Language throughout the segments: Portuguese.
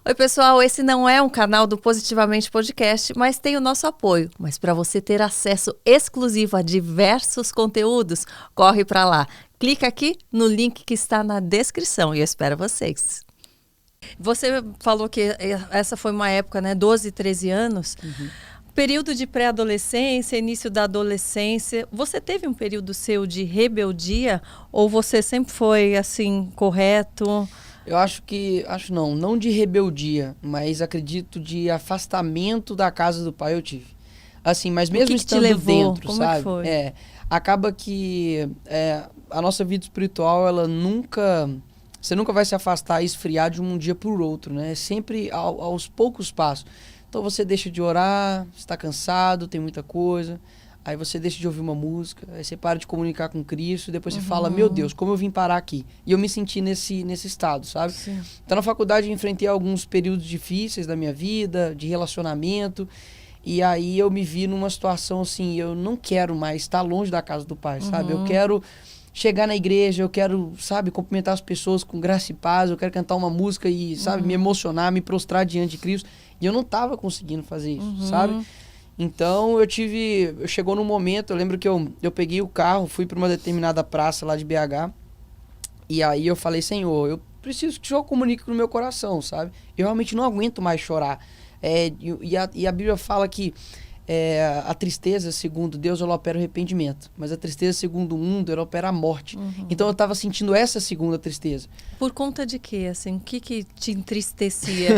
Oi, pessoal, esse não é um canal do Positivamente Podcast, mas tem o nosso apoio. Mas para você ter acesso exclusivo a diversos conteúdos, corre para lá. Clica aqui no link que está na descrição e eu espero vocês. Você falou que essa foi uma época, né, 12, 13 anos, período de pré-adolescência, início da adolescência. Você teve um período seu de rebeldia ou você sempre foi assim, correto? Eu acho não de rebeldia, mas acredito de afastamento da casa do pai eu tive. Assim, mas mesmo que te estando levou? dentro, Como sabe? é que foi? Acaba que a nossa vida espiritual, você nunca vai se afastar e esfriar de um dia por outro, né? É sempre aos poucos passos. Então você deixa de orar, você está cansado, tem muita coisa. Aí você deixa de ouvir uma música, aí você para de comunicar com Cristo, depois você fala, meu Deus, como eu vim parar aqui? E eu me senti nesse estado, sabe? Sim. Então na faculdade eu enfrentei alguns períodos difíceis da minha vida, de relacionamento, e aí eu me vi numa situação assim, eu não quero mais estar longe da casa do Pai, sabe? Eu quero chegar na igreja, eu quero, sabe, cumprimentar as pessoas com graça e paz, eu quero cantar uma música e, sabe, me emocionar, me prostrar diante de Cristo. E eu não estava conseguindo fazer isso, sabe? Então chegou num momento, eu lembro que eu peguei o carro, fui para uma determinada praça lá de BH, e aí eu falei, Senhor, eu preciso que o Senhor comunique no meu coração, sabe? Eu realmente não aguento mais chorar. E a Bíblia fala que a tristeza, segundo Deus, ela opera o arrependimento, mas a tristeza, segundo o mundo, ela opera a morte. Então eu estava sentindo essa segunda tristeza. Por conta de quê, assim? O que te entristecia?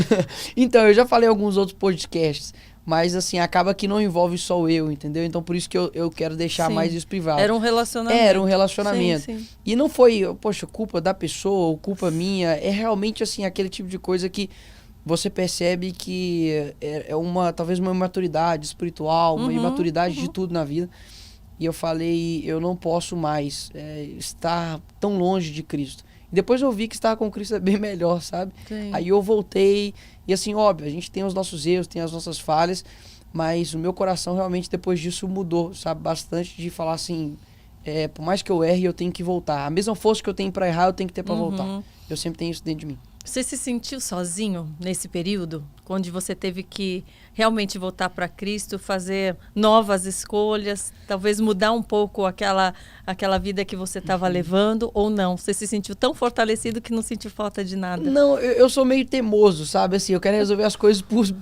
Então, eu já falei em alguns outros podcasts, mas assim, acaba que não envolve só eu, entendeu? Então por isso que eu quero deixar mais isso privado. Era um relacionamento. Era um relacionamento. Sim. E não foi, poxa, culpa da pessoa ou culpa minha. É realmente assim, aquele tipo de coisa que você percebe que talvez uma imaturidade espiritual, uma imaturidade de tudo na vida. E eu falei, eu não posso mais estar tão longe de Cristo. E depois eu vi que estar com Cristo é bem melhor, sabe? Sim. Aí eu voltei, e assim, óbvio, a gente tem os nossos erros, tem as nossas falhas, mas o meu coração realmente depois disso mudou, sabe? Bastante de falar assim, por mais que eu erre, eu tenho que voltar. A mesma força que eu tenho pra errar, eu tenho que ter pra voltar. Eu sempre tenho isso dentro de mim. Você se sentiu sozinho nesse período? Onde você teve que realmente voltar para Cristo, fazer novas escolhas, talvez mudar um pouco aquela vida que você estava levando, ou não? Você se sentiu tão fortalecido que não sentiu falta de nada? Não, eu sou meio teimoso, sabe? Assim, eu quero resolver as coisas por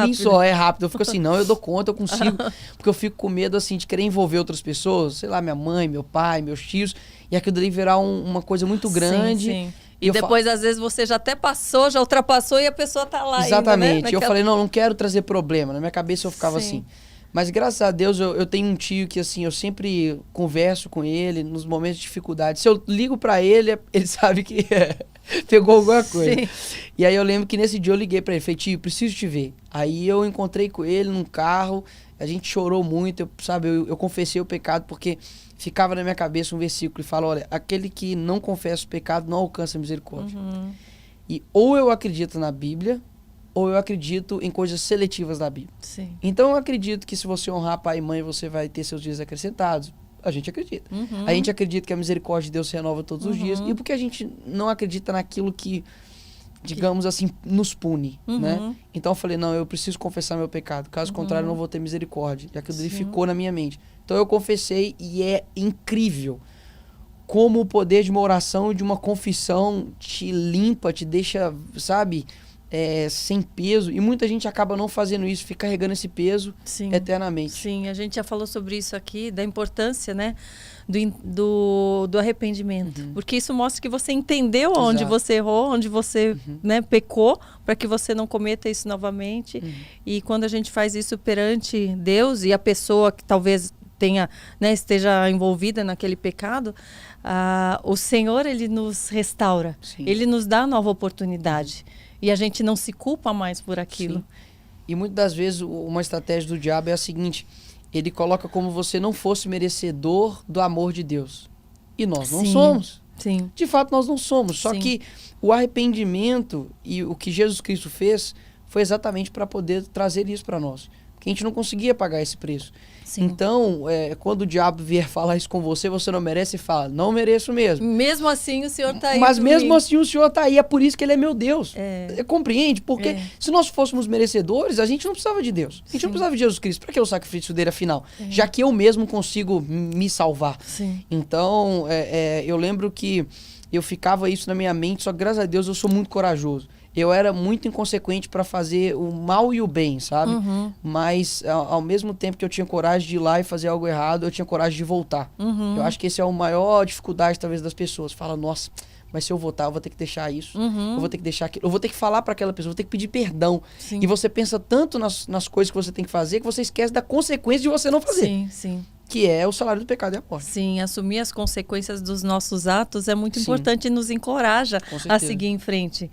mim só, é rápido. Eu fico assim, não, eu dou conta, eu consigo. Porque eu fico com medo, assim, de querer envolver outras pessoas, sei lá, minha mãe, meu pai, meus tios, e aquilo dali virar uma coisa muito grande. Sim. E depois, às vezes, você já até passou, já ultrapassou e a pessoa tá lá. Exatamente. Ainda, né? Eu falei, não quero trazer problema. Na minha cabeça eu ficava assim. Mas graças a Deus eu tenho um tio que assim, eu sempre converso com ele nos momentos de dificuldade. Se eu ligo pra ele, ele sabe que pegou alguma coisa. Sim. E aí eu lembro que nesse dia eu liguei pra ele, falei, tio, preciso te ver. Aí eu encontrei com ele num carro, a gente chorou muito, eu confessei o pecado porque ficava na minha cabeça um versículo e fala, olha, aquele que não confessa o pecado não alcança a misericórdia. E ou eu acredito na Bíblia, ou eu acredito em coisas seletivas da Bíblia. Sim. Então eu acredito que se você honrar pai e mãe, você vai ter seus dias acrescentados. A gente acredita. A gente acredita que a misericórdia de Deus se renova todos os dias. E porque a gente não acredita naquilo que, digamos assim, nos pune, né? Então eu falei, não, eu preciso confessar meu pecado. Caso contrário, eu não vou ter misericórdia. E aquilo ali ficou na minha mente. Então eu confessei e é incrível como o poder de uma oração e de uma confissão te limpa, te deixa, sabe, sem peso. E muita gente acaba não fazendo isso, fica carregando esse peso eternamente. Sim, a gente já falou sobre isso aqui, da importância, né, do arrependimento. Porque isso mostra que você entendeu onde você errou, onde você né, pecou, para que você não cometa isso novamente. E quando a gente faz isso perante Deus e a pessoa que talvez esteja envolvida naquele pecado, o Senhor, ele nos restaura. Sim. Ele nos dá nova oportunidade. E a gente não se culpa mais por aquilo. Sim. E muitas das vezes uma estratégia do diabo é a seguinte, ele coloca como você não fosse merecedor do amor de Deus. E nós não somos. Sim. De fato, nós não somos. Só que o arrependimento e o que Jesus Cristo fez foi exatamente para poder trazer isso para nós. que a gente não conseguia pagar esse preço. Sim. Então, quando o diabo vier falar isso com você, você não merece, e fala, não mereço mesmo. Mesmo assim, o Senhor está aí. Mas mesmo assim, o Senhor está aí. É por isso que Ele é meu Deus. Compreende? Porque se nós fôssemos merecedores, a gente não precisava de Deus. A gente não precisava de Jesus Cristo. Para que o sacrifício dele, afinal? Já que eu mesmo consigo me salvar. Sim. Então, eu lembro que eu ficava isso na minha mente, só que graças a Deus eu sou muito corajoso. Eu era muito inconsequente para fazer o mal e o bem, sabe? Uhum. Mas, ao mesmo tempo que eu tinha coragem de ir lá e fazer algo errado, eu tinha coragem de voltar. Uhum. Eu acho que esse é a maior dificuldade, talvez, das pessoas. Fala, nossa, mas se eu voltar, eu vou ter que deixar isso. Uhum. Eu vou ter que deixar aquilo. Eu vou ter que falar para aquela pessoa, eu vou ter que pedir perdão. Sim. E você pensa tanto nas coisas que você tem que fazer, que você esquece da consequência de você não fazer. Sim, sim. Que é o salário do pecado e a morte. Sim, assumir as consequências dos nossos atos é muito Sim. importante e nos encoraja Com a certeza. seguir em frente.